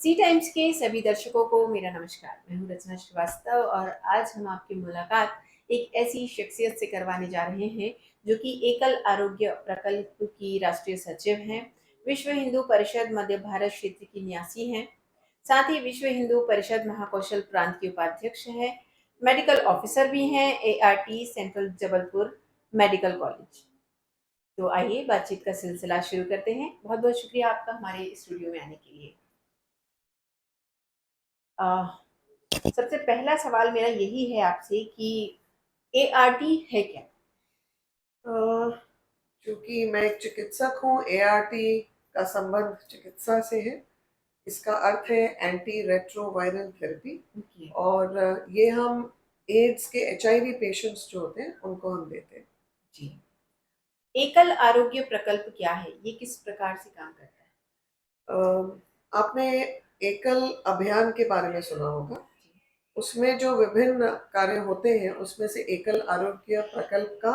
सी times के सभी दर्शकों को मेरा नमस्कार। मैं हूँ रचना श्रीवास्तव और आज हम आपकी मुलाकात एक ऐसी शख्सियत से करवाने जा रहे हैं जो कि एकल आरोग्य प्रकल्प की राष्ट्रीय सचिव हैं, विश्व हिंदू परिषद मध्य भारत क्षेत्र की न्यासी हैं, साथ ही विश्व हिंदू परिषद महाकौशल प्रांत के उपाध्यक्ष हैं, मेडिकल ऑफिसर भी हैं ART central Jabalpur medical college. तो आइए बातचीत का सिलसिला शुरू करते हैं। बहुत बहुत शुक्रिया आपका हमारे स्टूडियो में आने के लिए। सबसे पहला सवाल मेरा यही है आपसे कि एआरटी है क्या? क्योंकि मैं एक चिकित्सक हूँ, एआरटी का संबंध चिकित्सा से है। इसका अर्थ है एंटी रेट्रोवायरल थेरेपी। ओके। और ये हम एड्स के एचआईवी पेशेंट्स जो होते हैं उनको हम देते हैं। जी। एकल आरोग्य प्रकल्प क्या है? ये किस प्रकार से काम करता है? आपने एकल अभियान के बारे में सुना होगा। जी। उसमें जो विभिन्न कार्य होते हैं उसमें से एकल आरोग्य प्रकल्प का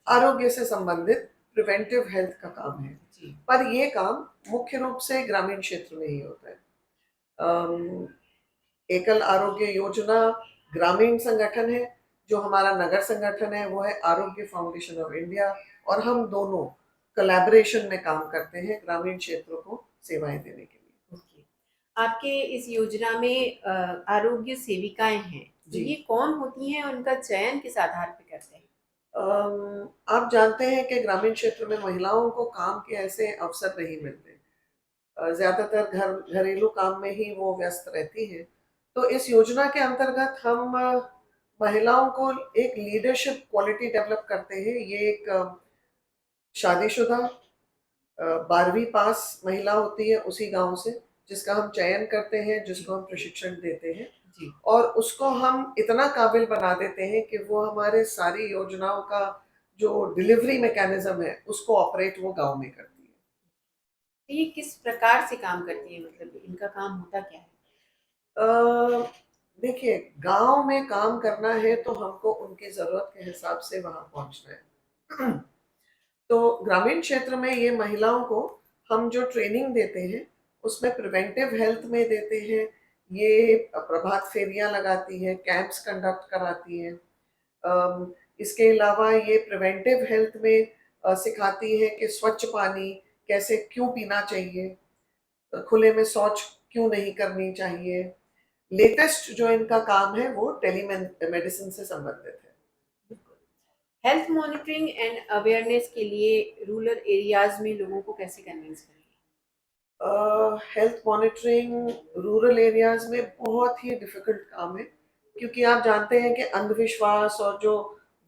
आरोग्य से संबंधित प्रिवेंटिव हेल्थ का काम है। जी। पर ये काम मुख्य रूप से ग्रामीण क्षेत्र में ही होता है। अम, एकल आरोग्य योजना ग्रामीण संगठन है। जो हमारा नगर संगठन है वो है आरोग्य फाउंडेशन ऑफ इंडिया। और हम दोनों कोलैबोरेशन में काम करते हैं ग्रामीण क्षेत्रों को सेवाएं देने के लिए। ओके। आपके इस योजना में आरोग्य सेविकाएं हैं, तो जी। ये कौन होती हैं? उनका चयन किस आधार पे करते हैं? आप जानते हैं कि ग्रामीण क्षेत्र में महिलाओं को काम के ऐसे अवसर नहीं मिलते। ज्यादातर घरेलू काम में ही वो व्यस्त रहती हैं। तो इस योजना के अंतर्गत हम महिलाओं को एक लीडरशिप क्वालिटी डेवलप करते हैं। ये एक शादीशुदा 12वीं पास महिला होती है उसी गांव से, जिसका हम चयन करते हैं, जिसको हम प्रशिक्षण देते हैं। जी। और उसको हम इतना काबिल बना देते हैं कि वो हमारे सारी योजनाओं का जो डिलीवरी मैकेनिज्म है उसको ऑपरेट वो गांव में करती है। तो ये किस प्रकार से काम करती है, मतलब इनका काम होता क्या है? अ, देखिए, गांव में काम करना है तो हमको उनकी जरूरत के हिसाब से वहां पहुंचना है। तो ग्रामीण क्षेत्र में ये महिलाओं को हम जो ट्रेनिंग देते हैं उसमें प्रिवेंटिव हेल्थ में देते हैं। ये प्रभात फेरियां लगाती हैं, कैंप्स कंडक्ट कराती हैं। इसके अलावा ये प्रिवेंटिव हेल्थ में सिखाती है कि स्वच्छ पानी कैसे क्यों पीना चाहिए, खुले में शौच क्यों नहीं करनी चाहिए। लेटेस्ट जो इनका काम है वो टेली मेडिसिन से संबंधित है। हेल्थ मॉनिटरिंग एंड अवेयरनेस के लिए रूरल एरियाज में लोगों को कैसे कन्विंस करें? हेल्थ मॉनिटरिंग रूरल एरियाज में बहुत ही डिफिकल्ट काम है, क्योंकि आप जानते हैं कि अंधविश्वास और जो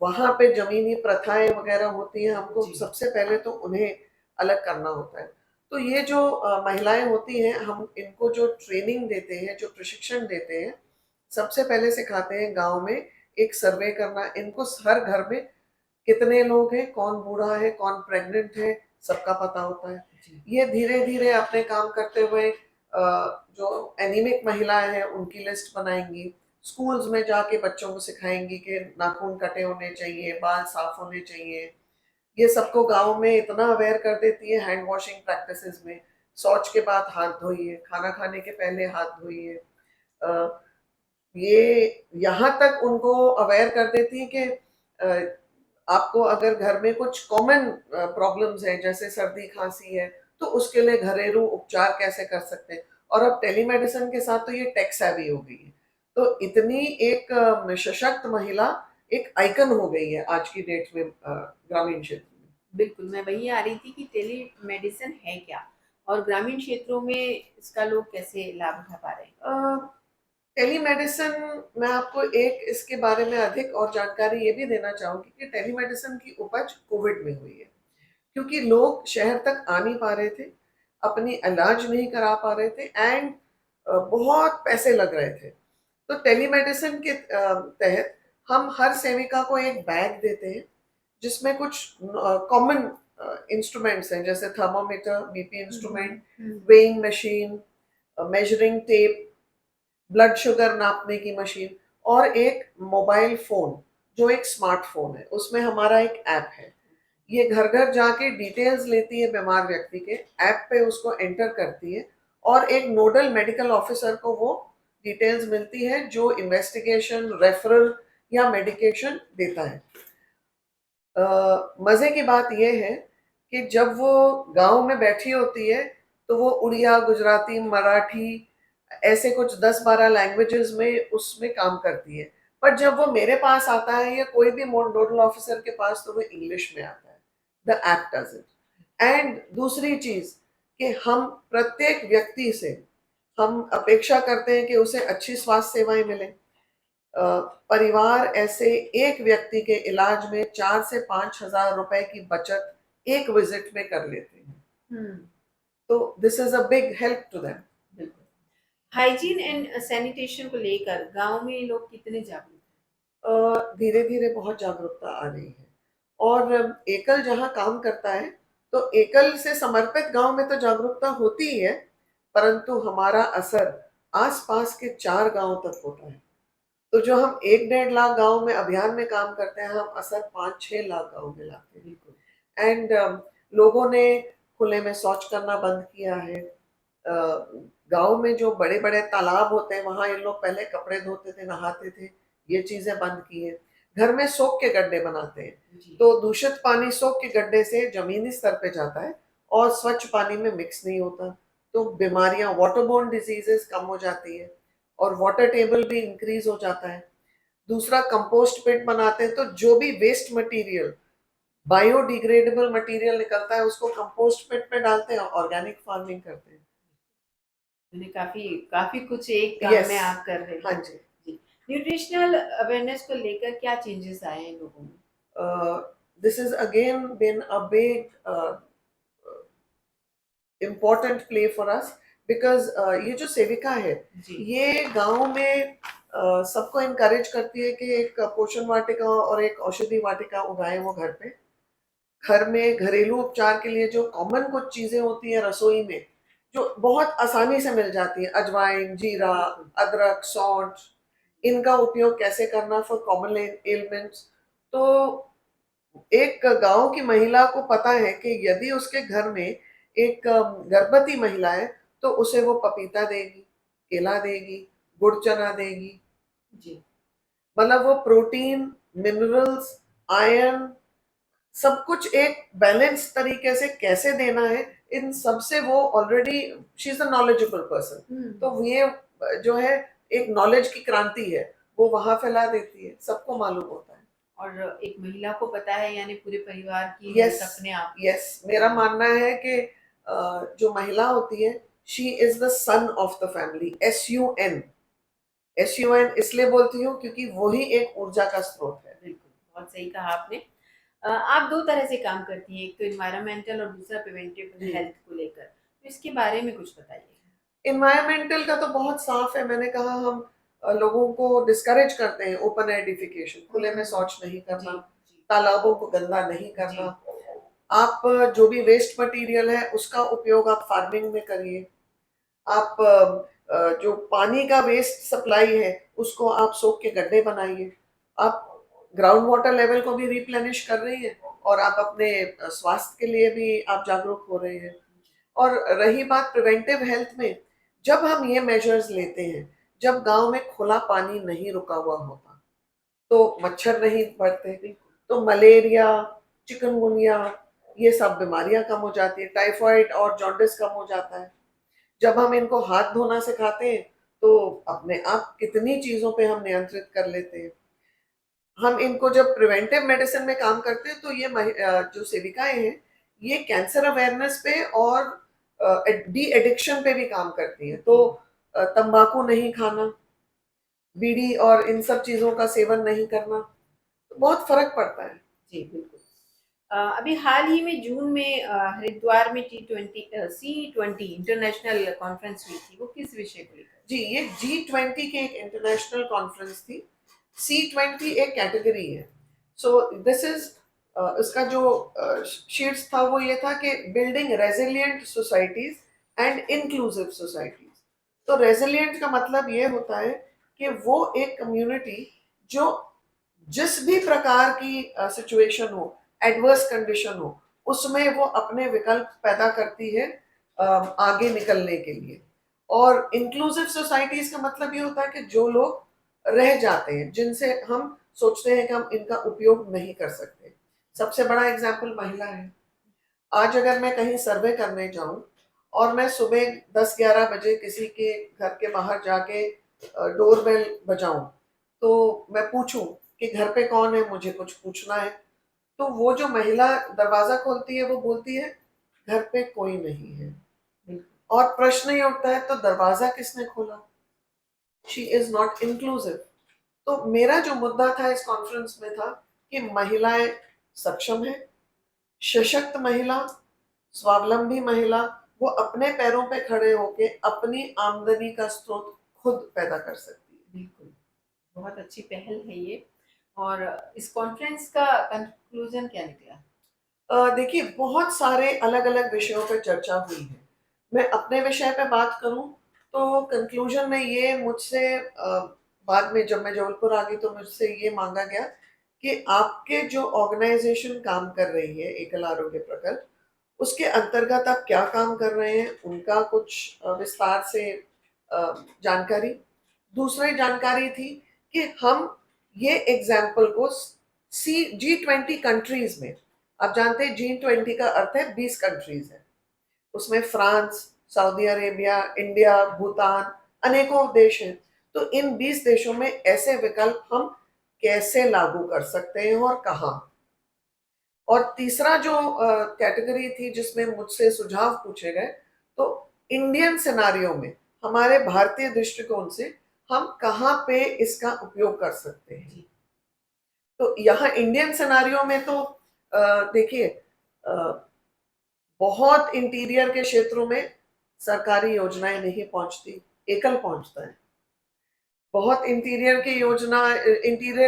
वहाँ पे जमीनी प्रथाएं वगैरह होती हैं, हमको जी। सबसे पहले तो उन्हें अलग करना होता है। तो ये जो महिलाएं होती हैं, हम इनको जो ट्रेनिंग देते हैं, जो प्रशिक्षण देते हैं, सबसे पहले सिखाते हैं गांव में एक सर्वे करना। इनको हर घर में कितने लोग हैं, कौन बूढ़ा है, कौन प्रेग्नेंट है, सबका पता होता है। जी। ये धीरे धीरे अपने काम करते हुए जो एनीमिक महिलाएं हैं उनकी लिस्ट बनाएंगी। स्कूल्स में जाके बच्चों को सिखाएंगी कि नाखून कटे होने चाहिए, बाल साफ होने चाहिए। ये सबको गांव में इतना अवेयर कर देती है हैंड वॉशिंग प्रैक्टिसेस में। शौच के बाद हाथ धोइए, खाना खाने के पहले हाथ धोइए। अ, ये यहाँ तक उनको अवेयर कर देती है कि आपको अगर घर में कुछ कॉमन प्रॉब्लम्स हैं, जैसे सर्दी खांसी है, तो उसके लिए घरेलू उपचार कैसे कर सकते हैं। और अब टेलीमेडिसिन के साथ तो ये टेक सेवी हो गई है। तो इतनी एक सशक्त महिला एक आइकन हो गई है आज की डेट में ग्रामीण क्षेत्र में। बिल्कुल, मैं वही आ रही थी कि टेली मेडिसिन है क्या? और ग्रामीण क्षेत्रों में इसका लोग कैसे लाभ उठा पा रहे हैं? टेलीमेडिसिन, मैं आपको एक इसके बारे में अधिक और जानकारी ये भी देना चाहूंगी कि टेलीमेडिसिन की उपज कोविड में हुई है, क्योंकि लोग शहर तक आ नहीं पा रहे थे, अपनी इलाज नहीं करा पा रहे थे, एंड बहुत पैसे लग रहे थे। तो टेलीमेडिसिन के तहत हम हर सेविका को एक बैग देते हैं, जिसमें कुछ कॉमन इंस्ट्रूमेंट्स हैं, जैसे thermometer, BP instrument, weighing machine, measuring tape, blood sugar नापने की मशीन, और एक मोबाइल फोन जो एक स्मार्टफोन है। उसमें हमारा एक ऐप है। ये घर घर जाके डिटेल्स लेती है बीमार व्यक्ति के, ऐप पे उसको एंटर करती है, और एक नोडल मेडिकल ऑफिसर को वो डिटेल्स मिलती है जो इन्वेस्टिगेशन, रेफरल या मेडिकेशन देता है। मजे की बात यह है कि जब वो गांव में बैठी होती है तो वो उड़िया, गुजराती, मराठी ऐसे कुछ 10-12 लैंग्वेजेस में उसमें काम करती है। पर जब वो मेरे पास आता है या कोई भी नोडल ऑफिसर के पास तो वो इंग्लिश में आता है। The app does it. And दूसरी चीज कि हम प्रत्येक व्यक्ति से हम अपेक्षा करते हैं कि उसे अच्छी स्वास्थ्य सेवाएं मिलें। परिवार ऐसे एक व्यक्ति के इलाज में 4 से 5 हजार रुपए की बचत एक विजिट में कर लेते हैं। तो this is a big help to them. बिल्कुल। हाइजीन एंड सैनिटेशन को लेकर गांव में लोग कितने जागरूक धीरे धीरे बहुत जागरूकता आ रही है। और एकल जहाँ काम करता है तो एकल से समर्पित गांव में तो जागरूकता होती ही है, परंतु हमारा असर आसपास के 4 गांव तक होता है। तो जो हम 1-1.5 लाख गांव में अभियान में काम करते हैं, हम असर 5-6 लाख गांव में लाते हैं। बिल्कुल। एंड लोगों ने खुले में शौच करना बंद किया है। गांव में जो बड़े बड़े तालाब होते हैं वहां इन लोग पहले कपड़े धोते थे, नहाते थे, ये चीजें बंद की है। घर में सोख के गड्ढे बनाते हैं जी। तो दूषित पानी सोख के गड्ढे से जमीनी स्तर पे जाता है और स्वच्छ पानी में मिक्स नहीं होता, तो बीमारियां, वाटरबोर्न डिजीजेस कम हो जाती है और वाटर टेबल भी इंक्रीज हो जाता है। दूसरा, कंपोस्ट पिट बनाते हैं तो जो भी वेस्ट मटेरियल, बायोडिग्रेडेबल मटेरियल निकलता है उसको कंपोस्ट पिट में डालते हैं, ऑर्गेनिक फार्मिंग करते हैं। मैंने काफी काफी कुछ एक काम यस। में आप कर रहे हाँ हैं। जी। जी। न्यूट्रिशनल अवेयरनेस को लेकर क्या चेंजेस आए हैं लोगों में? This is again been a big important play for us because ये जो सेविका है जी। ये गांव में सबको इनकरेज करती है कि एक पोषण वाटिका और एक औषधि वाटिका उगाएं वो घर पे। घर में घरेलू उपचार के लिए जो कॉमन कुछ चीजें होती है रसोई में जो बहुत आसानी से मिल जाती है, अजवाइन, जीरा, अदरक, सौंठ, इनका उपयोग कैसे करना फॉर कॉमन एलिमेंट्स। तो एक गांव की महिला को पता है कि यदि उसके घर में एक गर्भवती महिला है तो उसे वो पपीता देगी, केला देगी, गुड़ चना देगी। जी। मतलब वो प्रोटीन, मिनरल्स, आयरन, सब कुछ एक बैलेंस तरीके से कैसे देना है, इन सब से वो already, she is a knowledgeable person. तो ये जो है एक नॉलेज की क्रांति है, वो वहां फैला देती है, सबको मालूम होता है। और एक महिला को पता है यानी पूरे परिवार की यस, हेल्थ अपने आप। यस, मेरा मानना है कि जो महिला होती है she is the son of the family. SUN, SUN इसलिए बोलती हूँ क्योंकि वही एक ऊर्जा का स्रोत है। बिल्कुल, बहुत सही कहा आपने। आप 2 तरह से काम करती हैं, एक तो एनवायरमेंटल और दूसरा प्रिवेंटिव जी। हेल्थ को लेकर। तो इसके बारे में कुछ बताइए? इन्वायरमेंटल का तो बहुत साफ है। मैंने कहा हम लोगों को डिस्करेज करते हैं ओपन एयर डिफिकेशन, खुले में शौच नहीं करना, जी, जी, तालाबों को गंदा नहीं करना। जी। आप जो भी वेस्ट मटेरियल है उसका उपयोग आप फार्मिंग में करिए। आप जो पानी का वेस्ट सप्लाई है उसको आप सोख के गड्ढे बनाइए। आप ग्राउंड वाटर लेवल को भी रिप्लेनिश कर रही हैं और आप अपने स्वास्थ्य के लिए भी आप जागरूक हो रहे हैं। और रही बात प्रिवेंटिव हेल्थ में, जब हम ये मेजर्स लेते हैं, जब गांव में खुला पानी नहीं रुका हुआ होता तो मच्छर नहीं बढ़ते, तो मलेरिया, चिकनगुनिया, ये सब बीमारियां कम हो जाती है, टाइफाइड और जॉन्डिस कम हो जाता है। जब हम इनको हाथ धोना सिखाते हैं तो अपने आप कितनी चीजों पे हम नियंत्रित कर लेते हैं। हम इनको जब प्रिवेंटिव मेडिसिन में काम करते हैं तो ये जो सेविकाएं हैं ये कैंसर अवेयरनेस पे और डी एडिक्शन पे भी काम करती हैं। तो तंबाकू नहीं खाना, बीड़ी और इन सब चीजों का सेवन नहीं करना, तो बहुत फर्क पड़ता है। जी, बिल्कुल। अभी हाल ही में जून में हरिद्वार में C20 इंटरनेशनल कॉन्फ्रेंस हुई थी, वो किस विषय को लेकर? जी, ये G20 की एक इंटरनेशनल कॉन्फ्रेंस थी। C20 एक कैटेगरी है। सो दिस इज इसका जो शीर्ष था वो ये था कि building resilient societies and inclusive societies. तो रेजिलिएंट का मतलब ये होता है कि वो एक कम्युनिटी जो जिस भी प्रकार की सिचुएशन हो, एडवर्स कंडीशन हो, उसमें वो अपने विकल्प पैदा करती है आगे निकलने के लिए। और इंक्लूसिव सोसाइटीज का मतलब ये होता है कि जो लोग रह जाते हैं, जिनसे हम सोचते हैं कि हम इनका उपयोग नहीं कर सकते। सबसे बड़ा एग्जाम्पल महिला है। आज अगर मैं कहीं सर्वे करने जाऊं और मैं सुबह 10-11 बजे किसी के घर के बाहर जाके डोरबेल बजाऊं, तो मैं पूछूं कि घर पे कौन है, मुझे कुछ पूछना है, तो वो जो महिला दरवाजा खोलती है वो बोलती है घर पे कोई नहीं है। और प्रश्न ये उठता है तो दरवाजा किसने खोला? She is not inclusive. तो मेरा जो मुद्दा था इस कॉन्फ्रेंस में था कि महिलाएं सक्षम है, सशक्त महिला, स्वावलंबी महिला, वो अपने पैरों पे खड़े होके अपनी आमदनी का स्रोत खुद पैदा कर सकती है। बिल्कुल, बहुत अच्छी पहल है ये। और इस कॉन्फ्रेंस का कंक्लूजन क्या निकला? देखिए, बहुत सारे अलग अलग विषयों पर चर्चा हुई है। मैं अपने विषय पे बात करूं तो कंक्लूजन में ये मुझसे बाद में जब मैं जबलपुर आ गई तो मुझसे ये मांगा गया कि आपके जो ऑर्गेनाइजेशन काम कर रही है एकल आरोग्य प्रकल्प, उसके अंतर्गत आप क्या काम कर रहे हैं, उनका कुछ विस्तार से जानकारी। दूसरी जानकारी थी कि हम ये एग्जाम्पल को G20 कंट्रीज में, आप जानते हैं G20 का अर्थ है 20 कंट्रीज है, उसमें France, Saudi Arabia, India, Bhutan, अनेकों देश हैं। तो इन 20 देशों में ऐसे विकल्प हम कैसे लागू कर सकते हैं और कहाँ। और तीसरा जो कैटेगरी थी जिसमें मुझसे सुझाव पूछे गए, तो इंडियन सिनारियो में, हमारे भारतीय दृष्टिकोण से हम कहाँ पे इसका उपयोग कर सकते हैं। तो यहाँ इंडियन सिनारियो में तो देखिए, बहुत इंटीरियर के क्षेत्रों में सरकारी योजनाएं नहीं पहुंचती, एकल पहुंचता है। बहुत इंटीरियर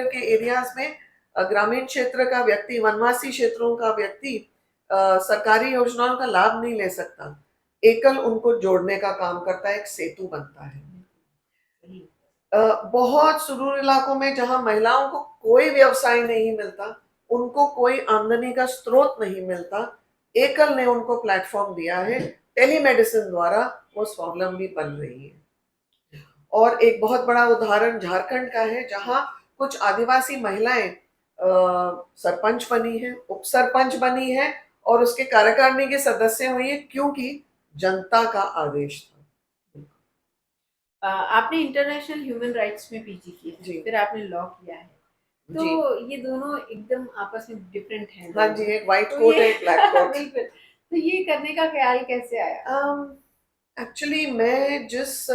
के एरियाज में ग्रामीण क्षेत्र का व्यक्ति, वनवासी क्षेत्रों का व्यक्ति सरकारी योजनाओं का लाभ नहीं ले सकता। एकल उनको जोड़ने का काम करता है, एक सेतु बनता है। बहुत सुदूर इलाकों में जहां महिलाओं को कोई व्यवसाय नहीं मिलता, उनको कोई आमदनी का स्रोत नहीं मिलता, एकल ने उनको प्लेटफॉर्म दिया है। टेलीमेडिसिन द्वारा वो स्वावलंबी बन रही है। और एक बहुत बड़ा उदाहरण झारखंड का है, जहां कुछ आदिवासी महिलाएं सरपंच बनी है, उप सरपंच बनी है और उसके कार्यकारिणी के सदस्य हुई है, क्योंकि जनता का आदेश था। आपने इंटरनेशनल ह्यूमन राइट्स में पीजी की है, जी फिर आपने लॉ किया है, तो जी ये दोनों एकदम आपस में डिफरेंट हैं हाँ दोनों। जी, एक व्हाइट तो कोट ये है, एक ब्लैक कोट। बिल्कुल, तो ये करने का ख्याल कैसे आया? एक्चुअली मैं जिस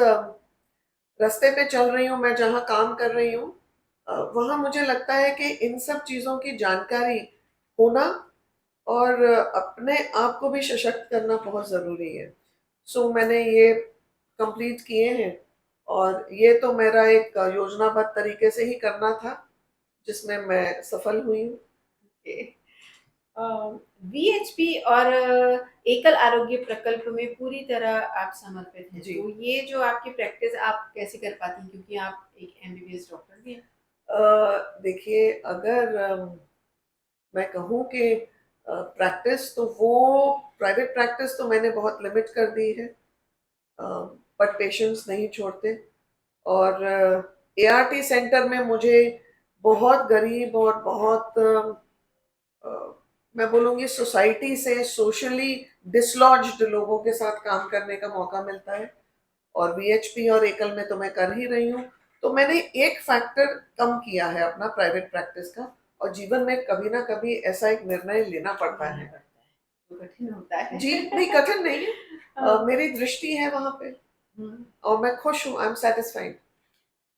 रास्ते पे चल रही हूँ, मैं जहाँ काम कर रही हूँ, वहाँ मुझे लगता है कि इन सब चीज़ों की जानकारी होना और अपने आप को भी सशक्त करना बहुत ज़रूरी है। सो मैंने ये कंप्लीट किए हैं और ये तो मेरा एक योजनाबद्ध तरीके से ही करना था, जिसमें मैं सफल हुई हूँ। वीएचपी और एकल आरोग्य प्रकल्प में पूरी तरह आप समर्पित हैं, जी। तो ये जो आपकी प्रैक्टिस आप कैसे कर पाती हैं, क्योंकि आप एक एमबीबीएस डॉक्टर भी हैं? देखिए, अगर मैं कहूँ कि प्रैक्टिस तो वो प्राइवेट प्रैक्टिस तो मैंने बहुत लिमिट कर दी है, बट पेशेंस नहीं छोड़ते। और एआरटी सेंटर में मुझे बहुत गरीब और बहुत मैं बोलूँगी सोसाइटी से सोशली डिसलॉज्ड लोगों के साथ काम करने का मौका मिलता है। और वीएचपी और एकल में तो मैं कर ही रही हूँ। तो मैंने एक फैक्टर कम किया है अपना प्राइवेट प्रैक्टिस का, और जीवन में कभी ना कभी ऐसा एक निर्णय लेना पड़ता लेना है। पड़ता है, तो कठिन होता है। जी, नहीं कठिन नहीं है। हाँ। मेरी दृष्टि है वहाँ पे हम्म। और मैं खुश हूँ, आई एम सेटिस्फाइड।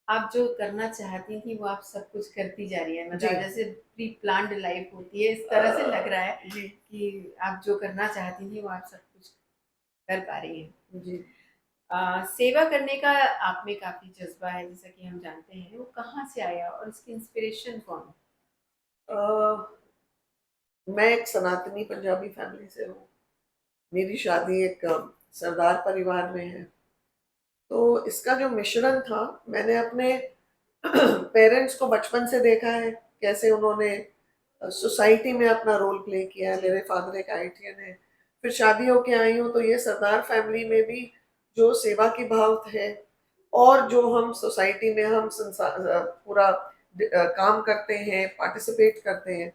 आप जो करना चाहती थी वो आप सब कुछ करती जा रही है, जी। मतलब जैसे प्री प्लान्ड लाइफ होती है, इस तरह से लग रहा है जी कि आप जो करना चाहती थी वो आप सब कुछ कर पा रही हैं। जी सेवा करने का आप में काफी जज्बा है, जैसा कि हम जानते हैं, वो कहाँ से आया और इसकी इंस्पिरेशन कौन? अ, मैं एक सनातनी पंजाबी फैमिली से हूँ। मेरी शादी एक सरदार परिवार में है। तो इसका जो मिश्रण था, मैंने अपने पेरेंट्स को बचपन से देखा है, कैसे उन्होंने सोसाइटी में अपना रोल प्ले किया है। मेरे फादर एक आईटीएन है। फिर शादी होके आई हूँ तो ये सरदार फैमिली में भी जो सेवा की भाव है और जो हम सोसाइटी में हम पूरा काम करते हैं, पार्टिसिपेट करते हैं,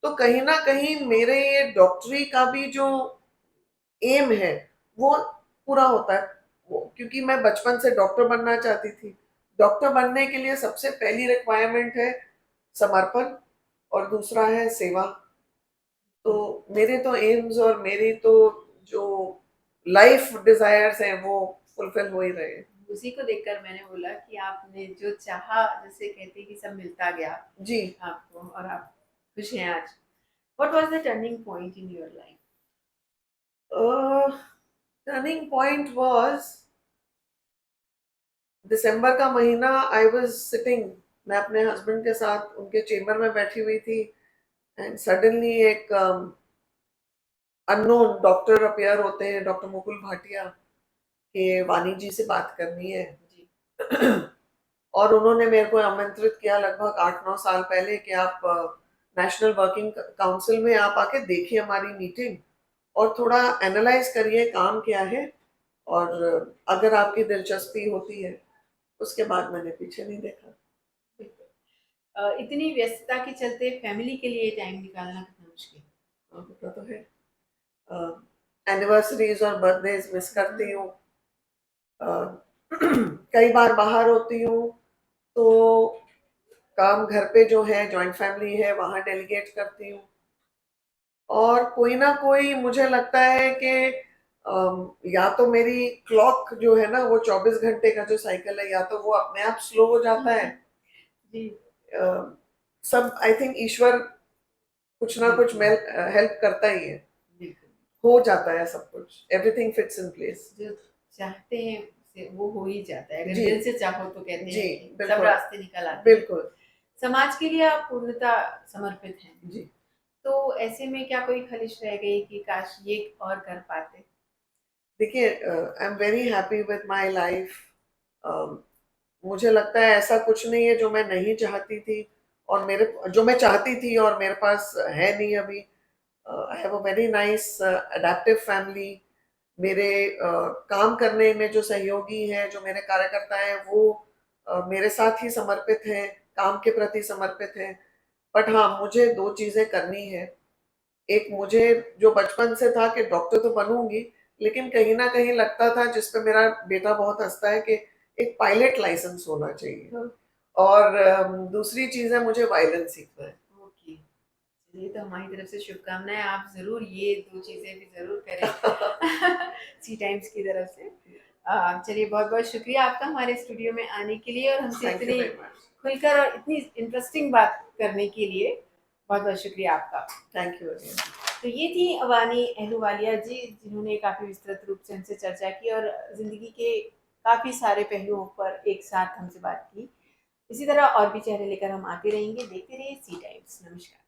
तो कहीं ना कहीं मेरे ये डॉक्टरी का भी जो एम है वो पूरा होता है। वो क्योंकि मैं बचपन से डॉक्टर बनना चाहती थी। डॉक्टर बनने के लिए सबसे पहली रिक्वायरमेंट है समर्पण और दूसरा है सेवा। तो मेरे तो एम्स और मेरी तो जो लाइफ डिजायर्स हैं वो फुलफिल हो ही रहे हैं। उसी को देखकर मैंने बोला कि आपने जो चाहा, जैसे कहते हैं कि सब मिलता गया जी। आपको और आप खुश हैं आज। What was the turning point in your life? Turning point was दिसंबर का महीना। आई वाज सिटिंग, मैं अपने हस्बैंड के साथ उनके चेम्बर में बैठी हुई थी एंड सडनली एक अननोन डॉक्टर अपियर होते हैं, डॉक्टर मुकुल भाटिया, के वानी जी से बात करनी है। जी। और उन्होंने मेरे को आमंत्रित किया लगभग 8-9 साल पहले कि आप नेशनल वर्किंग काउंसिल में आप आके देखिए हमारी मीटिंग और थोड़ा एनालाइज करिए काम क्या है, और अगर आपकी दिलचस्पी होती है। उसके बाद मैंने पीछे नहीं देखा। इतनी व्यस्तता के चलते फैमिली के लिए टाइम निकालना कितना मुश्किल है? होता तो है। एनिवर्सरीज और बर्थडेज मिस करती हूँ। अ, कई बार बाहर होती हूँ तो काम घर पे जो है जॉइंट फैमिली है वहां डेलीगेट करती हूँ। और कोई ना कोई मुझे लगता है कि या तो मेरी क्लॉक जो है ना वो 24 घंटे का जो साइकिल है, या तो वो अपने आप स्लो हो जाता है। जी। अ, सब आई थिंक ईश्वर कुछ ना कुछ हेल्प करता ही है। बिल्कुल। हो जाता है सब कुछ, एवरीथिंग फिट्स इन प्लेस। जो चाहते हैं वो हो ही जाता है, अगर जी। दिल से चाहो तो कहते जी। हैं कि सब बिल्कुल। रास्ते निकल आते हैं। बिल्कुल। समाज के लिए आप पूर्णतः समर्पित हैं, जी। तो ऐसे में क्या कोई खलिश रह गई कि काश ये और कर पाते? देखिए, I am very happy with my life. मुझे लगता है ऐसा कुछ नहीं है जो मैं नहीं चाहती थी और मेरे जो मैं चाहती थी और मेरे पास है नहीं अभी। I have a very nice adaptive family. मेरे काम करने में जो सहयोगी हैं, जो मेरे कार्यकर्ता हैं, वो मेरे साथ ही समर्पित हैं, काम के प्रति समर्पित हैं। बट हाँ, मुझे दो चीजें करनी है। एक, मुझे जो बचपन से था कि डॉक्टर तो बनूंगी, लेकिन कहीं ना कहीं लगता था, जिस पे मेरा बेटा बहुत हंसता है, कि एक पायलट लाइसेंस होना चाहिए। और दूसरी चीज है, मुझे वायलिन सीखना है। ओके, चलिए तो हमारी तरफ से शुभकामनाएं, आप जरूर ये दो चीजें भी जरूर करें सी टाइम्स की तरफ से। चलिए, बहुत बहुत शुक्रिया आपका हमारे स्टूडियो में आने के लिए और हमसे थैंक यू इतनी वेरी मच। खुलकर और इतनी इंटरेस्टिंग बात करने के लिए बहुत बहुत शुक्रिया आपका। Thank you very much. तो ये थी अवानी अहलूवालिया जी, जिन्होंने काफ़ी विस्तृत रूप से हमसे चर्चा की और ज़िंदगी के काफ़ी सारे पहलुओं पर एक साथ हमसे बात की। इसी तरह और भी चेहरे लेकर हम आते रहेंगे। देखते रहिए सी टाइम्स। नमस्कार।